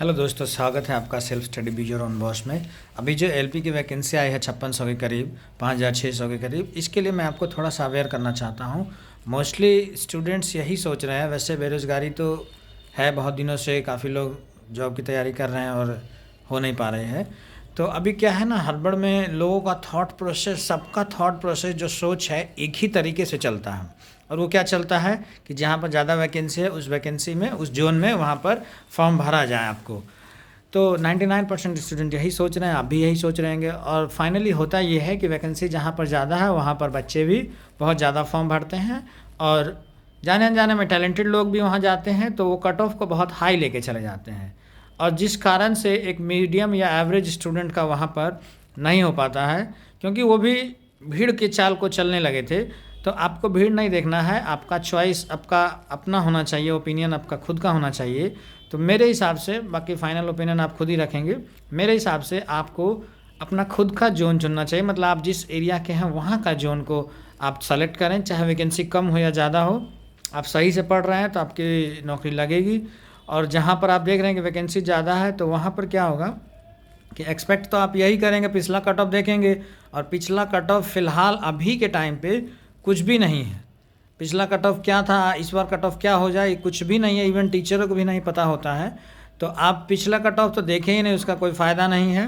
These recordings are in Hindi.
हेलो दोस्तों, स्वागत है आपका सेल्फ स्टडी बीजोर ऑन बॉस में। अभी जो एलपी की वैकेंसी आई है 5600 के करीब, 5600 के करीब, इसके लिए मैं आपको थोड़ा सा अवेयर करना चाहता हूँ। मोस्टली स्टूडेंट्स यही सोच रहे हैं। वैसे बेरोज़गारी तो है बहुत दिनों से, काफ़ी लोग जॉब की तैयारी कर रहे हैं और हो नहीं पा रहे हैं। तो अभी क्या है ना, हड़बड़ में लोगों का थॉट प्रोसेस, सबका थॉट प्रोसेस जो सोच है एक ही तरीके से चलता है। और वो क्या चलता है कि जहाँ पर ज़्यादा वैकेंसी है उस वैकेंसी में, उस जोन में, वहाँ पर फॉर्म भरा जाए आपको। तो 99% स्टूडेंट यही सोच रहे हैं, आप भी यही सोच रहेंगे। और फाइनली होता ये है कि वैकेंसी जहाँ पर ज़्यादा है वहाँ पर बच्चे भी बहुत ज़्यादा फॉर्म भरते हैं और जाने अनजाने में टैलेंटेड लोग भी वहाँ जाते हैं, तो वो कट ऑफ को बहुत हाई लेके चले जाते हैं। और जिस कारण से एक मीडियम या एवरेज स्टूडेंट का वहाँ पर नहीं हो पाता है, क्योंकि वो भी भीड़ के चाल को चलने लगे थे। तो आपको भीड़ नहीं देखना है, आपका चॉइस आपका अपना होना चाहिए, ओपिनियन आपका खुद का होना चाहिए। तो मेरे हिसाब से, बाकी फाइनल ओपिनियन आप खुद ही रखेंगे, मेरे हिसाब से आपको अपना खुद का जोन चुनना चाहिए। मतलब आप जिस एरिया के हैं वहाँ का जोन को आप सेलेक्ट करें, चाहे वैकेंसी कम हो या ज़्यादा हो। आप सही से पढ़ रहे हैं तो आपकी नौकरी लगेगी। और जहाँ पर आप देख रहे हैं कि वैकेंसी ज़्यादा है, तो वहाँ पर क्या होगा कि एक्सपेक्ट तो आप यही करेंगे, पिछला कट ऑफ देखेंगे। और पिछला कट ऑफ फ़िलहाल अभी के टाइम पे कुछ भी नहीं है। पिछला कट ऑफ क्या था, इस बार कट ऑफ क्या हो जाए, कुछ भी नहीं है। इवन टीचरों को भी नहीं पता होता है। तो आप पिछला कट ऑफ तो देखें ही नहीं, उसका कोई फ़ायदा नहीं है।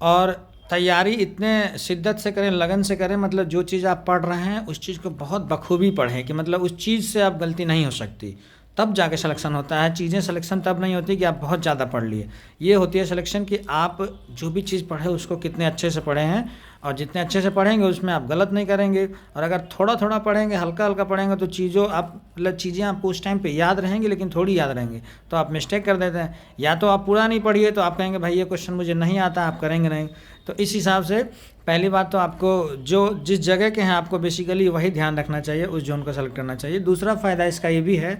और तैयारी इतने शिद्दत से करें, लगन से करें। मतलब जो चीज़ आप पढ़ रहे हैं उस चीज़ को बहुत बखूबी पढ़ें, कि मतलब उस चीज़ से आप गलती नहीं हो सकती, तब जाके सिलेक्शन होता है। चीज़ें सिलेक्शन तब नहीं होती कि आप बहुत ज़्यादा पढ़ लिए। ये होती है सिलेक्शन कि आप जो भी चीज़ पढ़े उसको कितने अच्छे से पढ़े हैं। और जितने अच्छे से पढ़ेंगे उसमें आप गलत नहीं करेंगे। और अगर थोड़ा थोड़ा पढ़ेंगे, हल्का हल्का पढ़ेंगे, तो चीज़ें आपको उस टाइम पे याद रहेंगी, लेकिन थोड़ी याद रहेंगी, तो आप मिस्टेक कर देते हैं। या तो आप पूरा नहीं पढ़िए तो आप कहेंगे भाई ये क्वेश्चन मुझे नहीं आता, आप करेंगे नहीं। तो इस हिसाब से पहली बात तो आपको जो जिस जगह के हैं आपको बेसिकली वही ध्यान रखना चाहिए, उस जोन को सेलेक्ट करना चाहिए। दूसरा फ़ायदा इसका ये भी है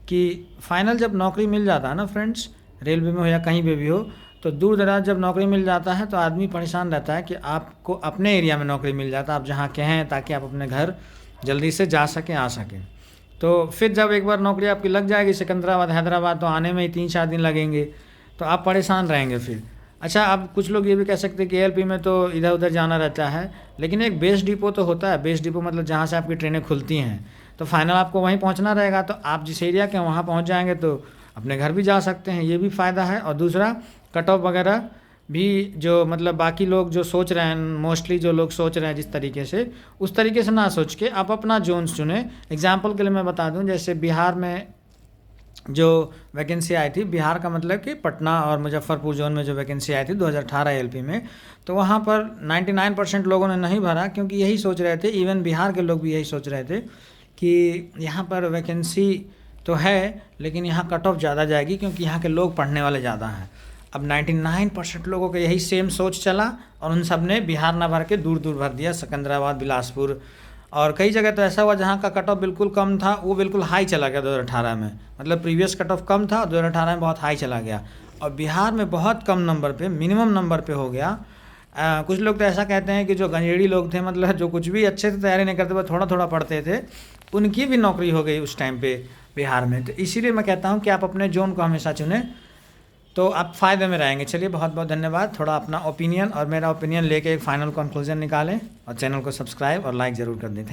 कि फाइनल जब नौकरी मिल जाता है ना फ्रेंड्स, रेलवे में हो या कहीं पे भी हो, तो दूर दराज जब नौकरी मिल जाता है तो आदमी परेशान रहता है कि आपको अपने एरिया में नौकरी मिल जाता है, आप जहाँ के हैं, ताकि आप अपने घर जल्दी से जा सकें, आ सकें। तो फिर जब एक बार नौकरी आपकी लग जाएगी सिकंदराबाद, हैदराबाद, तो आने में ही 3-4 दिन लगेंगे, तो आप परेशान रहेंगे फिर। अच्छा, अब कुछ लोग ये भी कह सकते हैं कि एलपी में तो इधर उधर जाना रहता है, लेकिन एक बेस डिपो तो होता है। बेस डिपो मतलब जहाँ से आपकी ट्रेनें खुलती हैं, तो फाइनल आपको वहीं पहुँचना रहेगा। तो आप जिस एरिया के वहाँ पहुँच जाएंगे तो अपने घर भी जा सकते हैं, ये भी फ़ायदा है। और दूसरा, कट ऑफ वगैरह भी जो मतलब बाकी लोग जो सोच रहे हैं, मोस्टली जो लोग सोच रहे हैं जिस तरीके से, उस तरीके से ना सोच के आप अपना जोन चुनें। एग्जाम्पल के लिए मैं बता दूं, जैसे बिहार में जो वैकेंसी आई थी, बिहार का मतलब कि पटना और मुजफ्फरपुर जोन में जो वैकेंसी आई थी 2018 एलपी में, तो वहाँ पर 99% लोगों ने नहीं भरा, क्योंकि यही सोच रहे थे, इवन बिहार के लोग भी यही सोच रहे थे कि यहाँ पर वैकेंसी तो है लेकिन यहाँ कट ऑफ ज़्यादा जाएगी, क्योंकि यहाँ के लोग पढ़ने वाले ज़्यादा हैं। अब 99% लोगों का यही सेम सोच चला और उन सब ने बिहार ना भर के दूर दूर भर दिया, सिकंदराबाद, बिलासपुर। और कई जगह तो ऐसा हुआ जहाँ का कट ऑफ बिल्कुल कम था, वो बिल्कुल हाई चला गया 2018 में। मतलब प्रीवियस कट ऑफ कम था और 2018 में बहुत हाई चला गया। और बिहार में बहुत कम नंबर पे, मिनिमम नंबर पे हो गया। कुछ लोग तो ऐसा कहते हैं कि जो गंजेड़ी लोग थे, मतलब जो कुछ भी अच्छे से तैयारी नहीं करते, वो थोड़ा थोड़ा पढ़ते थे, उनकी भी नौकरी हो गई उस टाइम पे बिहार में। तो इसीलिए मैं कहता हूँ कि आप अपने जोन को हमेशा चुनें, तो आप फ़ायदे में रहेंगे। चलिए, बहुत बहुत धन्यवाद। थोड़ा अपना ओपिनियन और मेरा ओपिनियन लेके एक फ़ाइनल कंक्लूजन निकालें, और चैनल को सब्सक्राइब और लाइक ज़रूर कर दें।